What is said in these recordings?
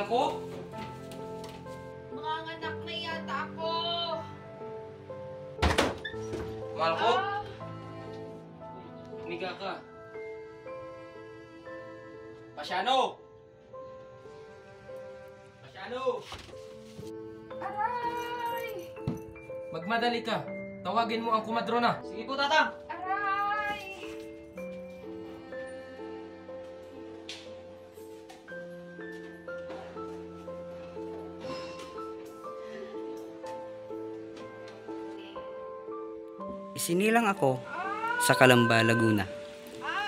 ko? Manganganak na yata ako. Mahal ko? Umiga ka. Pasyano! Pasyano! Aray! Magmadali ka. Tawagin mo ang kumadrona. Sige po, tatang. Aray! Isinilang ako sa Calamba, Laguna.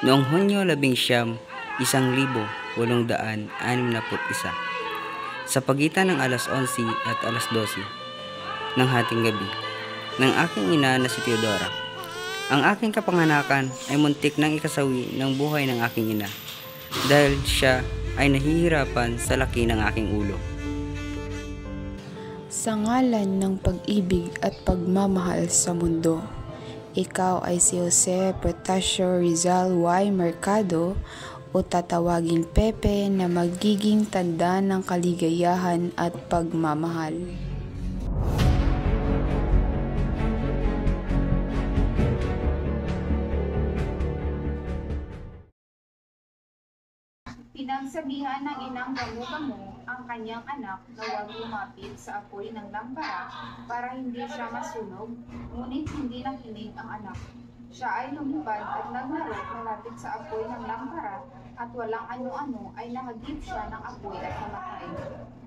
Noong Hunyo 19, 1861 sa pagitan ng alas 11 at alas 12 ng hating gabi ng aking ina na si Teodora. Ang aking kapanganakan ay muntik nang ikasawi ng buhay ng aking ina dahil siya ay nahihirapan sa laki ng aking ulo. Sa ngalan ng pag-ibig at pagmamahal sa mundo, ikaw ay si Jose Protasio Rizal Y. Mercado o tatawaging Pepe na magiging tanda ng kaligayahan at pagmamahal. Pinagsabihan ng inang Gamo-Gamo ang kanyang anak na huwag lumapit sa apoy ng lampara para hindi siya masunog, ngunit hindi nakinig ang anak. Siya ay lumipad at naglaro malapit sa apoy ng lampara at walang ano-ano ay nahagip siya ng apoy at namatay.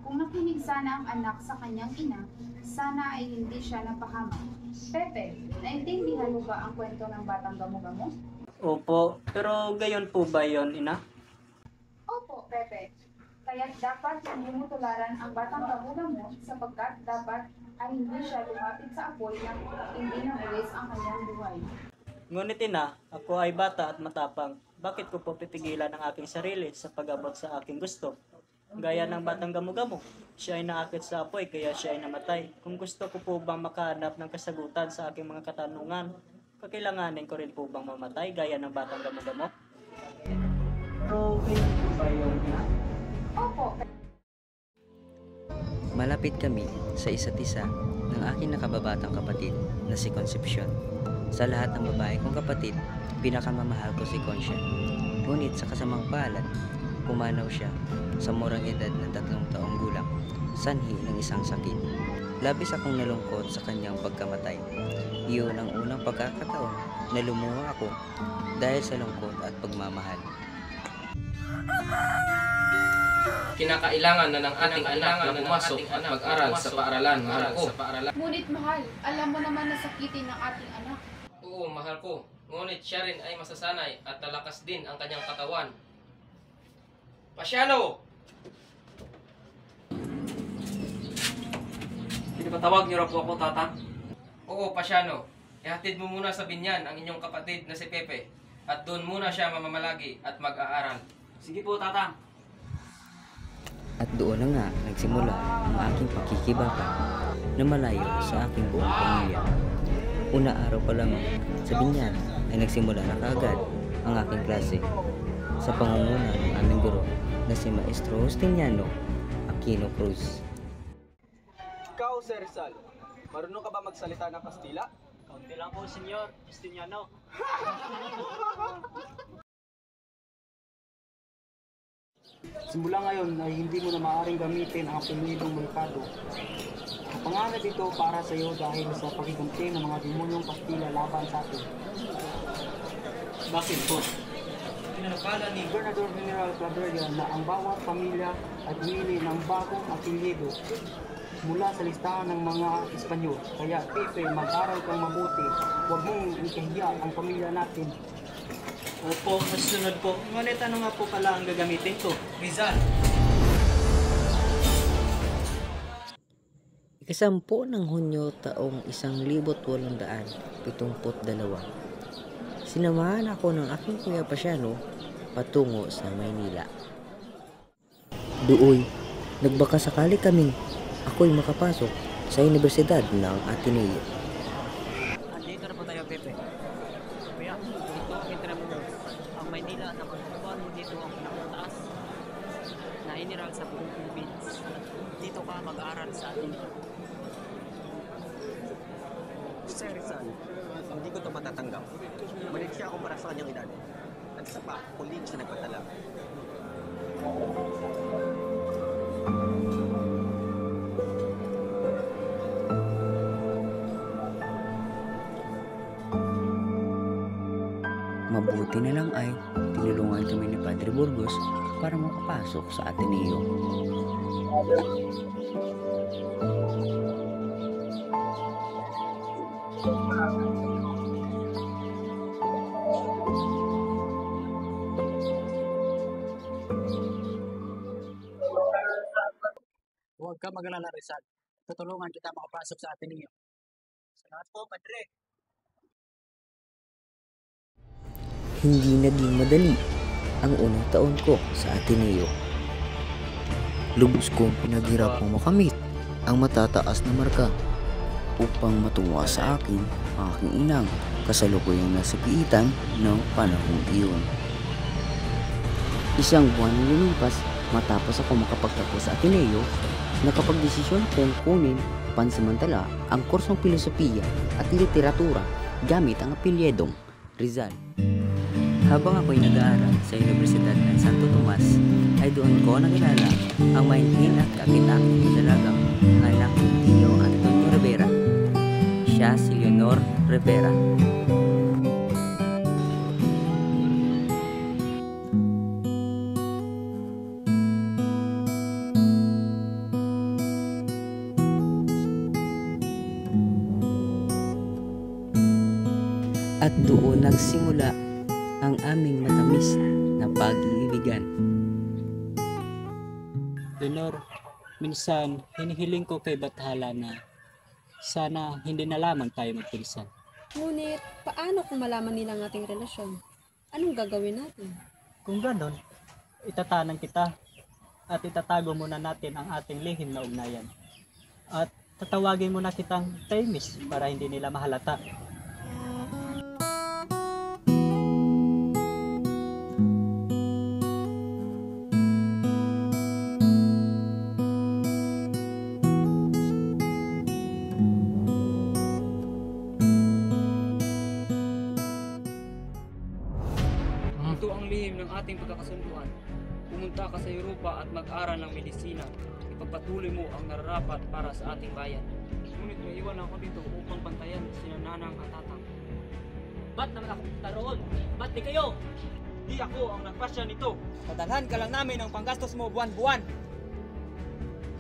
Kung nakinig sana ang anak sa kanyang ina, sana ay hindi siya napahamak. Pepe, naintindihan mo ba ang kwento ng batang Gamo-Gamo? Opo, pero gayon po ba yon, ina? Opo, Pepe. Kaya dapat hindi mo tularan ang batang Gamo-Gamo sapagkat dapat ay hindi siya lumapit sa apoy nang hindi nabuwis ang kanyang buhay. Ngunit ina, ako ay bata at matapang. Bakit ko po pipigilan ang aking sarili sa pag-abot sa aking gusto? Gaya ng batang Gamo-Gamo, siya ay naakit sa apoy kaya siya ay namatay. Kung gusto ko po bang makahanap ng kasagutan sa aking mga katanungan, kakailanganin ko rin po bang mamatay gaya ng batang Gamo-Gamo? Pero gayon po ba yun, ina? Opo, Malapit kami sa isa't isa ng aking nakababatang kapatid na si Concepcion. Sa lahat ng babae kong kapatid, pinakamamahal ko si Concha. Ngunit sa kasamang palad, pumanaw siya sa murang edad na 3 taong gulang, sanhi ng isang sakit. Labis akong nalungkot sa kanyang pagkamatay. Iyon ang unang pagkakataon na lumuha ako dahil sa lungkot at pagmamahal. Kinakailangan na ng ating anak na pumasok at mag-aral sa paaralan, mahal ko. ngunit mahal, alam mo naman na sakitin ng ating anak. Oo, mahal ko. Ngunit siya rin ay masasanay at lalakas din ang kanyang katawan. Pasyano! Pinapatawag niyo po ako, tata? Oo, Pasyano. Ihatid mo muna sa binyan ang inyong kapatid na si Pepe. At doon muna siya mamamalagi at mag-aaral. Sige po, tata. At doon na nga nagsimula ang aking pakikibaka na malayo sa aking buong pamilya. Una araw pa lamang sa binyan ay nagsimula na kaagad ang aking klase sa pangunguna ng aming guro na si Maestro Justiniano Aquino Cruz. Ikaw, Sir Rizal, marunong ka ba magsalita ng Kastila? Kaunti lang po, Senyor Justiniano. Simula ngayon ay hindi mo na maaaring gamitin ang apelyidong Mercado. Ang pangalan dito para sa iyo dahil sa pagiganti ng mga demonyong Kastila laban sa atin. Bakit po? Pinanukala ni Gobernador General Claveria na ang bawat pamilya ay pumili ng bagong apelyido mula sa listahan ng mga Espanyol. Kaya Pepe, mag-aral kang mabuti. Huwag mong ikahiya ang pamilya natin. Opo, masunod po. Ngunit ano nga po pala ang gagamitin ko? Rizal! Ikasampu ng Hunyo taong 1872, sinamahan ako ng aking kuya Pasyano patungo sa Maynila. Dooy, nagbakasakali kaming ako'y makapasok sa Universidad ng Ateneo. Andito na po tayo, Pepe. Kuya, dito ang Intramuros. Ang Maynila na pagkukuhan mo dito ang pinakataas na general sa buong Philippines. Dito ka mag-aaral sa atin. Sir Rizal, hindi ko ito matatanggap. Maliit siya kumpara sa kanyang edad. At isa pa, kulig siya nagpadala. Mabuti na lang ay tinulungan kami ni Padre Burgos para makapasok sa Ateneo. Huwag ka mag-alala, Rizal. Tutulungan kita makapasok sa Ateneo. Salamat po, Padre. Hindi naging madali ang unang taon ko sa Ateneo. Lubos kong pinaghirapang makamit ang matataas na marka upang matuwa sa akin ang aking inang kasalukuyang nasa piitan ng panahong iyon. Isang buwan na lumipas matapos ako makapagtapos sa Ateneo, nakapagdesisyon kong kunin pansamantala ang kursong filosofiya at literatura gamit ang apelyedong Rizal. Habang ako'y nag-aaral sa Universidad ng Santo Tomas, ay doon ko nakilala ang mainhin at kakit-akit na dalagang anak ni Tio Antonio Rivera. Siya si Leonor Rivera. At doon nagsimula ang aming matamis na pag-iibigan. Leonor, minsan hinihiling ko kay Bathala na sana hindi na lamang tayo magpinsan. Ngunit, paano kung malaman nila ang ating relasyon? Anong gagawin natin? Kung ganon, itatanan kita at itatago muna natin ang ating lihim na ugnayan. At tatawagin muna kitang Taymis para hindi nila mahalata. Ito ang lihim ng ating pagkakasunduan. Pumunta ka sa Europa at mag-aral ng medisina. Ipagpatuloy mo ang nararapat para sa ating bayan. Ngunit may iwan ako dito upang bantayan sina Nanang at Tatang. Ba't naman ako punta roon? Ba't di kayo? Di ako ang nagpasya nito. Padalhan ka lang namin ang panggastos mo buwan-buwan.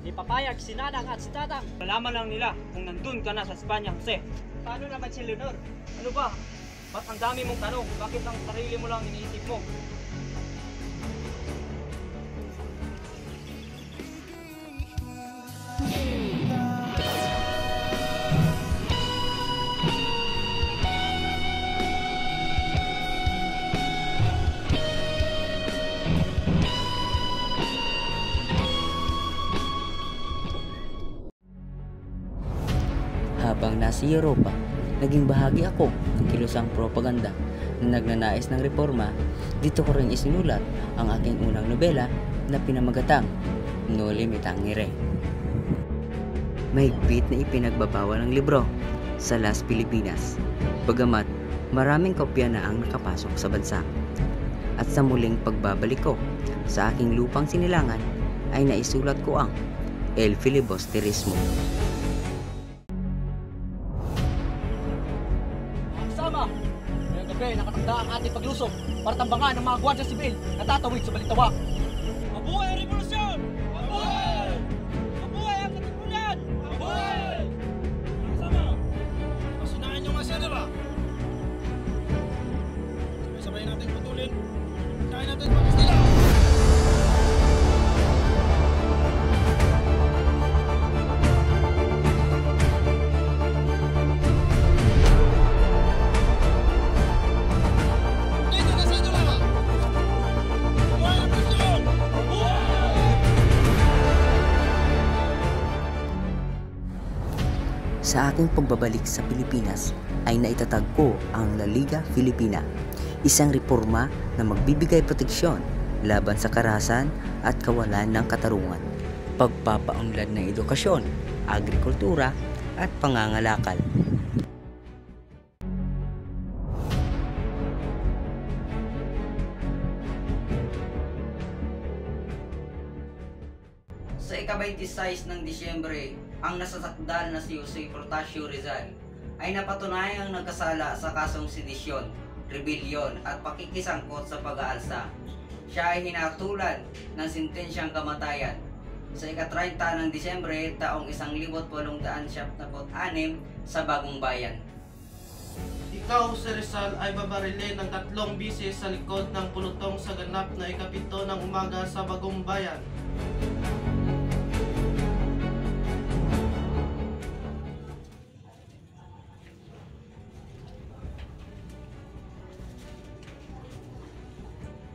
Di papayag si Nanang at si Tatang. Malaman lang nila kung nandun ka na sa Espanya, Jose. Paano naman si Leonor? Ano ba? Ba't ang dami mong tanong? Bakit ang sarili mo lang iniisip mo? Habang nasa Europa, naging bahagi ako ng kilusang propaganda na nagnanais ng reforma. Dito ko rin isinulat ang aking unang nobela na pinamagatang Noli Me Tangere. Mahigpit na ipinagbabawal ang libro sa Las Pilipinas, bagamat maraming kopya na ang nakapasok sa bansa. At sa muling pagbabalik ko sa aking lupang sinilangan ay naisulat ko ang El Filibusterismo. Sama! Ngayong gabi, nakatanda ang ating paglusog para tambangan ng mga gwardiya sibil na tatawid sa Balintawak. Mabuhay ang revolusyon! Mabuhay! Mabuhay ang katipunan! Mabuhay! Sama! Pasinahin nyo nga siya, diba? Sabay-sabay natin putulin. Kaya natin pag-istila! Sa aking pagbabalik sa Pilipinas ay naitatag ko ang La Liga Filipina, isang reforma na magbibigay proteksyon laban sa karahasan at kawalan ng katarungan, pagpapaunlad ng edukasyon, agrikultura at pangangalakal. Sa ika-26 ng Disyembre, ang nasasakdal na si Jose Protasio Rizal ay napatunayang nagkasala sa kasong sedisyon, rebelyon at pakikisangkot sa pag-aalsa. Siya ay hinatulan ng sentensyang kamatayan sa ika-30 ng Disyembre taong 1876 sa Bagong Bayan. Ikaw, si Rizal, ay babarilin ng 3 bisis sa likod ng pulutong sa ganap na ika-7 ng umaga sa Bagong Bayan.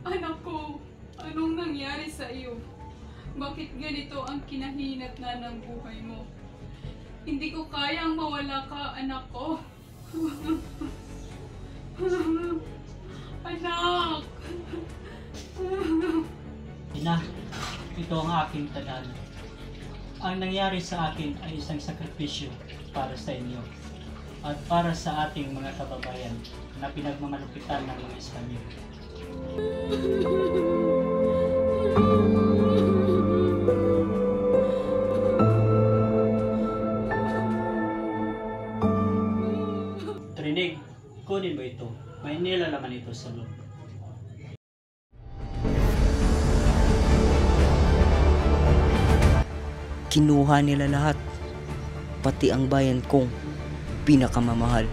Anak ko, anong nangyari sa iyo? Bakit ganito ang kinahinatnan ng buhay mo? Hindi ko kayang mawala ka, anak ko. Anak! Ina, ito ang aking tadhana. Ang nangyari sa akin ay isang sakripisyo para sa inyo at para sa ating mga kababayan na pinagmamalupitan ng mga Espanyol. Trinig, kunin mo ito. May nilalaman ito sa loob. Kinuha nila lahat, pati ang bayan kong pinakamamahal.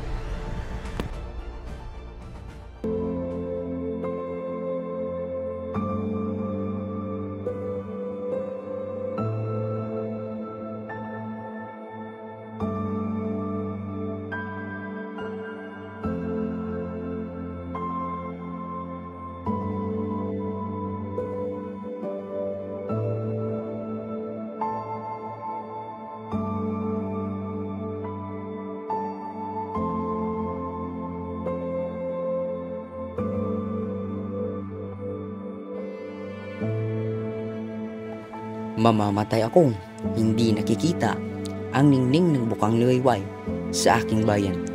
Mamamatay akong hindi nakikita ang ningning ng bukang liwayway sa aking bayan.